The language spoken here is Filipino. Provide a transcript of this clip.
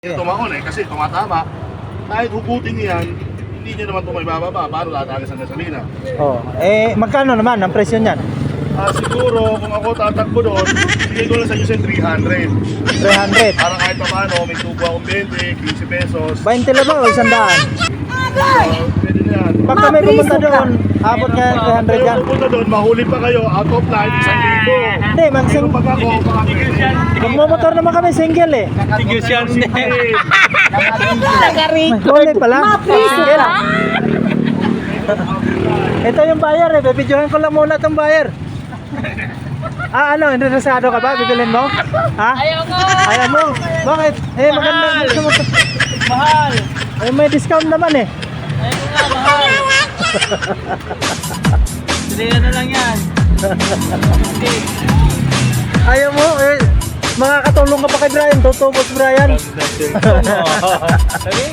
Tumaon kasi tumatama. Kahit hugutin niyan, hindi niya naman ito may bababa para latagas ang gasolina. Oh, magkano naman ang presyo niyan? Siguro, kung ako tatakbo doon, bigay ko lang sa inyo sa 300. 300. Para kahit pa paano, may tubo akong 20, 15 pesos. 20 lang ba o 100? Pwede na yan. Pag kami pumunta doon, abot nga 300 Kayo yan. pupunta doon, mahuli pa kayo, out of line, 1,000. Hindi, Pero pag ako, baka pwede. magmomotor naman kami single eh. Tigil siya. Huli pala. Single. Ito yung buyer eh, bibidyohan ko lang muna itong buyer. Ano, interesado ka ba? Bibilin mo? Ha? Ayaw ko! Ayaw mo? Bakit? Maganda gusto mo. Mahal! May discount naman eh. Ayaw ko nga, mahal! Sige na lang yan. Hindi. Ayaw mo? Makakatulong ka pa kay Brian. Tutubos Brian. Sabi?